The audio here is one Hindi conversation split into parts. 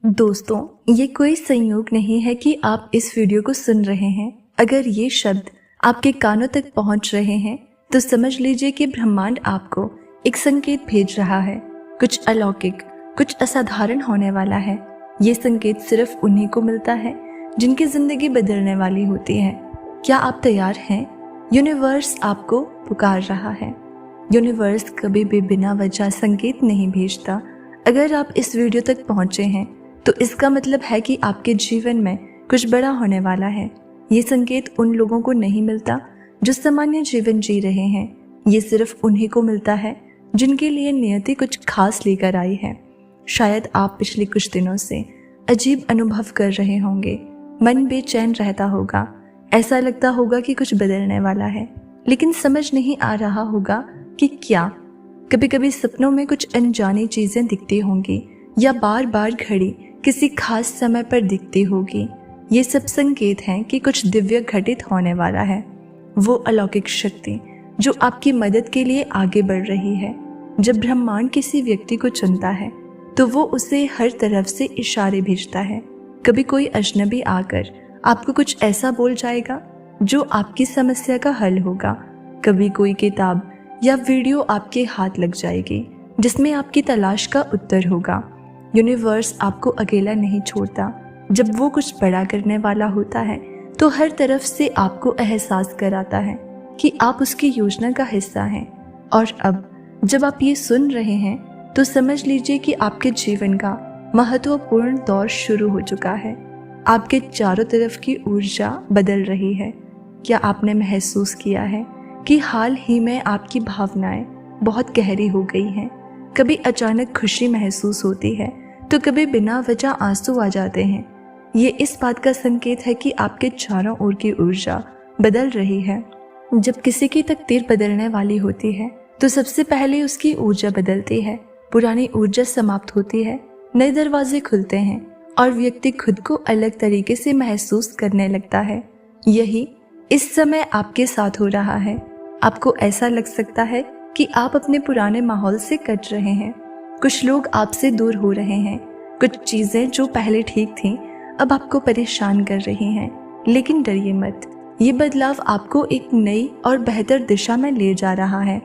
दोस्तों, ये कोई संयोग नहीं है कि आप इस वीडियो को सुन रहे हैं। अगर ये शब्द आपके कानों तक पहुंच रहे हैं तो समझ लीजिए कि ब्रह्मांड आपको एक संकेत भेज रहा है। कुछ अलौकिक, कुछ असाधारण होने वाला है। ये संकेत सिर्फ उन्हीं को मिलता है जिनकी जिंदगी बदलने वाली होती है। क्या आप तैयार हैं? यूनिवर्स आपको पुकार रहा है। यूनिवर्स कभी भी बिना वजह संकेत नहीं भेजता। अगर आप इस वीडियो तक पहुंचे हैं तो इसका मतलब है कि आपके जीवन में कुछ बड़ा होने वाला है। ये संकेत उन लोगों को नहीं मिलता जो सामान्य जीवन जी रहे हैं। ये सिर्फ उन्हीं को मिलता है जिनके लिए नियति कुछ खास लेकर आई है। शायद आप पिछले कुछ दिनों से अजीब अनुभव कर रहे होंगे। मन बेचैन रहता होगा, ऐसा लगता होगा कि कुछ बदलने वाला है, लेकिन समझ नहीं आ रहा होगा कि क्या। कभी कभी सपनों में कुछ अनजानी चीजें दिखती होंगी या बार बार घड़ी किसी खास समय पर दिखती होगी। ये सब संकेत हैं कि कुछ दिव्य घटित होने वाला है। वो अलौकिक शक्ति जो आपकी मदद के लिए आगे बढ़ रही है। जब ब्रह्मांड किसी व्यक्ति को चुनता है तो वो उसे हर तरफ से इशारे भेजता है। कभी कोई अजनबी आकर आपको कुछ ऐसा बोल जाएगा जो आपकी समस्या का हल होगा। कभी कोई किताब या वीडियो आपके हाथ लग जाएगी जिसमें आपकी तलाश का उत्तर होगा। यूनिवर्स आपको अकेला नहीं छोड़ता। जब वो कुछ बड़ा करने वाला होता है तो हर तरफ से आपको एहसास कराता है कि आप उसकी योजना का हिस्सा हैं। और अब जब आप ये सुन रहे हैं तो समझ लीजिए कि आपके जीवन का महत्वपूर्ण दौर शुरू हो चुका है। आपके चारों तरफ की ऊर्जा बदल रही है। क्या आपने महसूस किया है कि हाल ही में आपकी भावनाएं बहुत गहरी हो गई हैं? कभी अचानक खुशी महसूस होती है तो कभी बिना वजह आंसू आ जाते हैं। ये इस बात का संकेत है कि आपके चारों ओर की ऊर्जा बदल रही है। जब किसी की तकदीर बदलने वाली होती है तो सबसे पहले उसकी ऊर्जा बदलती है। पुरानी ऊर्जा समाप्त होती है, नए दरवाजे खुलते हैं और व्यक्ति खुद को अलग तरीके से महसूस करने लगता है। यही इस समय आपके साथ हो रहा है। आपको ऐसा लग सकता है कि आप अपने पुराने माहौल से कट रहे हैं। कुछ लोग आपसे दूर हो रहे हैं। कुछ चीजें जो पहले ठीक थीं अब आपको परेशान कर रही हैं। लेकिन डरिए मत, ये बदलाव आपको एक नई और बेहतर दिशा में ले जा रहा है।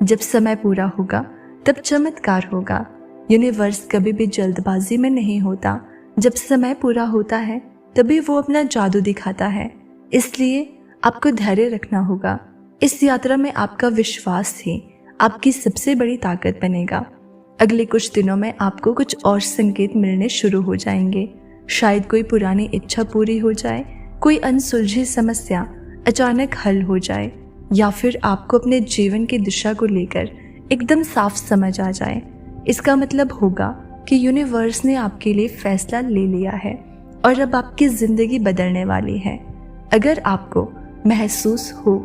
जब समय पूरा होगा तब चमत्कार होगा। यूनिवर्स कभी भी जल्दबाजी में नहीं होता। जब समय पूरा होता है तभी वो अपना जादू दिखाता है। इसलिए आपको धैर्य रखना होगा। इस यात्रा में आपका विश्वास ही आपकी सबसे बड़ी ताकत बनेगा। अगले कुछ दिनों में आपको कुछ और संकेत मिलने शुरू हो जाएंगे। शायद कोई पुरानी इच्छा पूरी हो जाए, कोई अनसुलझी समस्या अचानक हल हो जाए, या फिर आपको अपने जीवन की दिशा को लेकर एकदम साफ समझ आ जाए। इसका मतलब होगा कि यूनिवर्स ने आपके लिए फैसला ले लिया है और अब आपकी जिंदगी बदलने वाली है। अगर आपको महसूस हो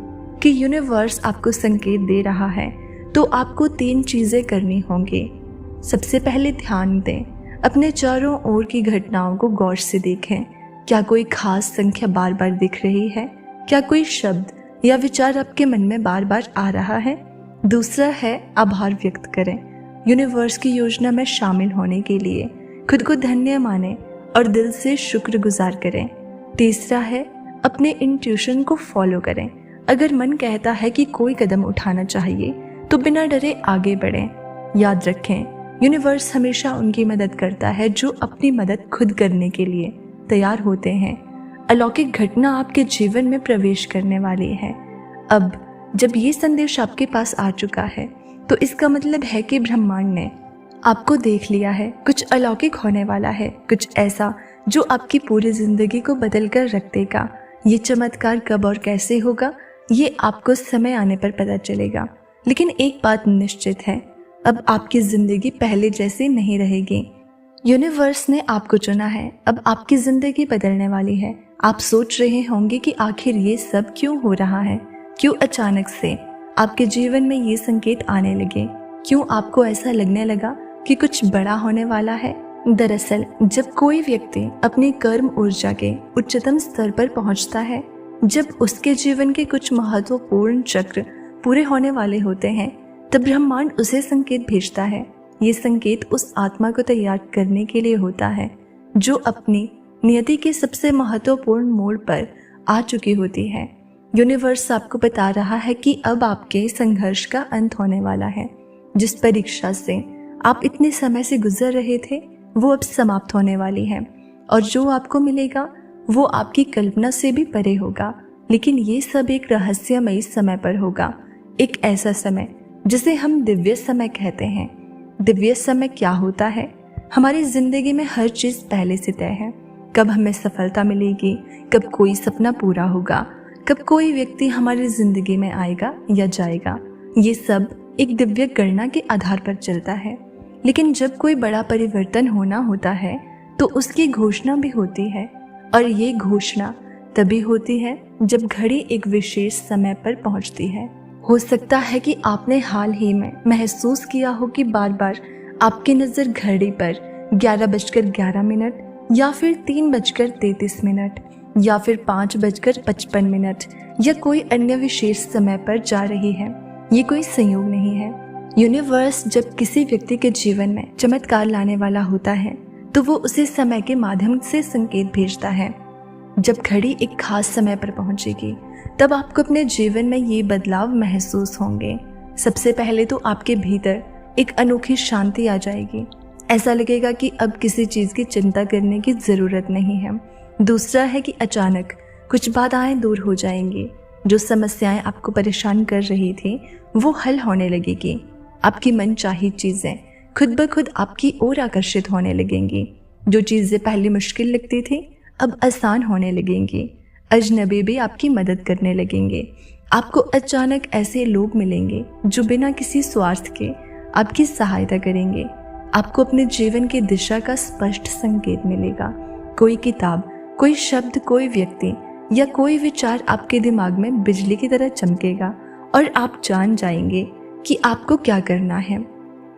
कि यूनिवर्स आपको संकेत दे रहा है तो आपको 3 चीजें करनी होंगी। सबसे पहले ध्यान दें, अपने चारों ओर की घटनाओं को गौर से देखें। क्या कोई खास संख्या बार बार दिख रही है? क्या कोई शब्द या विचार आपके मन में बार बार आ रहा है? दूसरा है आभार व्यक्त करें। यूनिवर्स की योजना में शामिल होने के लिए खुद को धन्य माने और दिल से शुक्रगुजार करें। तीसरा है अपने इंट्यूशन को फॉलो करें। अगर मन कहता है कि कोई कदम उठाना चाहिए तो बिना डरे आगे बढ़ें। याद रखें, यूनिवर्स हमेशा उनकी मदद करता है जो अपनी मदद खुद करने के लिए तैयार होते हैं। अलौकिक घटना आपके जीवन में प्रवेश करने वाली है। अब जब ये संदेश आपके पास आ चुका है तो इसका मतलब है कि ब्रह्मांड ने आपको देख लिया है। कुछ अलौकिक होने वाला है, कुछ ऐसा जो आपकी पूरी जिंदगी को बदल कर रख देगा। ये चमत्कार कब और कैसे होगा ये आपको समय आने पर पता चलेगा। लेकिन एक बात निश्चित है, अब आपकी जिंदगी पहले जैसी नहीं रहेगी। यूनिवर्स ने आपको चुना है। अब आपकी जिंदगी बदलने वाली है। आप सोच रहे होंगे कि आखिर ये सब क्यों हो रहा है, क्यों अचानक से आपके जीवन में ये संकेत आने लगे, क्यों आपको ऐसा लगने लगा कि कुछ बड़ा होने वाला है। दरअसल जब कोई व्यक्ति अपनी कर्म ऊर्जा के उच्चतम स्तर पर पहुंचता है, जब उसके जीवन के कुछ महत्वपूर्ण चक्र पूरे होने वाले होते हैं, तब ब्रह्मांड उसे संकेत भेजता है। ये संकेत उस आत्मा को तैयार करने के लिए होता है जो अपनी नियति के सबसे महत्वपूर्ण मोड़ पर आ चुकी होती है। यूनिवर्स आपको बता रहा है कि अब आपके संघर्ष का अंत होने वाला है। जिस परीक्षा से आप इतने समय से गुजर रहे थे वो अब समाप्त होने वाली है, और जो आपको मिलेगा वो आपकी कल्पना से भी परे होगा। लेकिन ये सब एक रहस्यमयी समय पर होगा, एक ऐसा समय जिसे हम दिव्य समय कहते हैं। दिव्य समय क्या होता है? हमारी जिंदगी में हर चीज पहले से तय है। कब हमें सफलता मिलेगी, कब कोई सपना पूरा होगा, कब कोई व्यक्ति हमारी जिंदगी में आएगा या जाएगा, ये सब एक दिव्य गणना के आधार पर चलता है। लेकिन जब कोई बड़ा परिवर्तन होना होता है तो उसकी घोषणा भी होती है, और ये घोषणा तभी होती है जब घड़ी एक विशेष समय पर पहुंचती है। हो सकता है कि आपने हाल ही में महसूस किया हो कि बार बार आपकी नज़र घड़ी पर 11:11 या फिर 3:33 या फिर 5:55 या कोई अन्य विशेष समय पर जा रही है। ये कोई संयोग नहीं है। यूनिवर्स जब किसी व्यक्ति के जीवन में चमत्कार लाने वाला होता है तो वो उसे समय के माध्यम से संकेत भेजता है। जब घड़ी एक खास समय पर पहुंचेगी तब आपको अपने जीवन में ये बदलाव महसूस होंगे। सबसे पहले तो आपके भीतर एक अनोखी शांति आ जाएगी। ऐसा लगेगा कि अब किसी चीज़ की चिंता करने की ज़रूरत नहीं है। दूसरा है कि अचानक कुछ बाधाएं दूर हो जाएंगी। जो समस्याएं आपको परेशान कर रही थी वो हल होने लगेगी। आपकी मनचाही चीज़ें खुद ब खुद आपकी ओर आकर्षित होने लगेंगी। जो चीज़ें पहले मुश्किल लगती थी अब आसान होने लगेंगी। अजनबी भी आपकी मदद करने लगेंगे। आपको अचानक ऐसे लोग मिलेंगे जो बिना किसी स्वार्थ के आपकी सहायता करेंगे। आपको अपने जीवन की दिशा का स्पष्ट संकेत मिलेगा। कोई किताब, कोई शब्द, कोई व्यक्ति या कोई विचार आपके दिमाग में बिजली की तरह चमकेगा और आप जान जाएंगे कि आपको क्या करना है।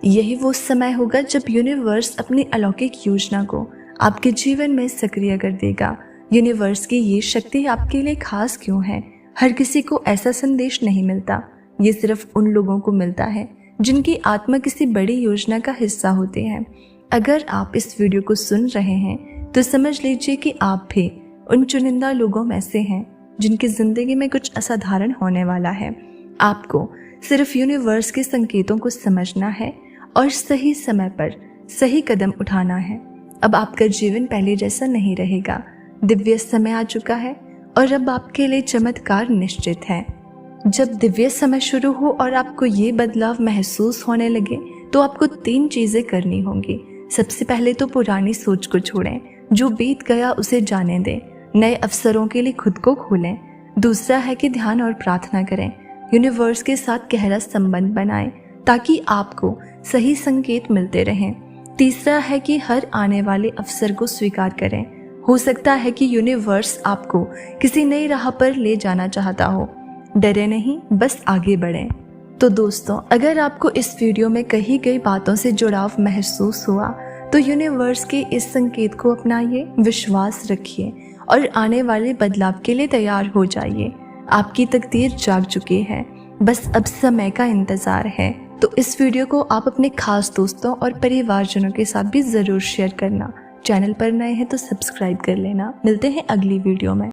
यही वो समय होगा जब यूनिवर्स अपनी अलौकिक योजना को आपके जीवन में सक्रिय कर देगा। यूनिवर्स की ये शक्ति आपके लिए खास क्यों है? हर किसी को ऐसा संदेश नहीं मिलता। ये सिर्फ उन लोगों को मिलता है जिनकी आत्मा किसी बड़ी योजना का हिस्सा होते हैं। अगर आप इस वीडियो को सुन रहे हैं तो समझ लीजिए कि आप भी उन चुनिंदा लोगों में से हैं जिनकी जिंदगी में कुछ असाधारण होने वाला है। आपको सिर्फ यूनिवर्स के संकेतों को समझना है और सही समय पर सही कदम उठाना है। अब आपका जीवन पहले जैसा नहीं रहेगा। दिव्य समय आ चुका है और अब आपके लिए चमत्कार निश्चित है। जब दिव्य समय शुरू हो और आपको ये बदलाव महसूस होने लगे तो आपको 3 चीजें करनी होंगी। सबसे पहले तो पुरानी सोच को छोड़ें, जो बीत गया उसे जाने दें, नए अवसरों के लिए खुद को खोलें। दूसरा है कि ध्यान और प्रार्थना करें, यूनिवर्स के साथ गहरा संबंध बनाएं ताकि आपको सही संकेत मिलते रहें। तीसरा है कि हर आने वाले अवसर को स्वीकार करें। हो सकता है कि यूनिवर्स आपको किसी नई राह पर ले जाना चाहता हो। डरे नहीं, बस आगे बढ़ें। तो दोस्तों, अगर आपको इस वीडियो में कही गई बातों से जुड़ाव महसूस हुआ तो यूनिवर्स के इस संकेत को अपनाइए, विश्वास रखिए और आने वाले बदलाव के लिए तैयार हो जाइए। आपकी तकदीर जाग चुकी है, बस अब समय का इंतजार है। तो इस वीडियो को आप अपने खास दोस्तों और परिवारजनों के साथ भी ज़रूर शेयर करना। चैनल पर नए हैं तो सब्सक्राइब कर लेना। मिलते हैं अगली वीडियो में।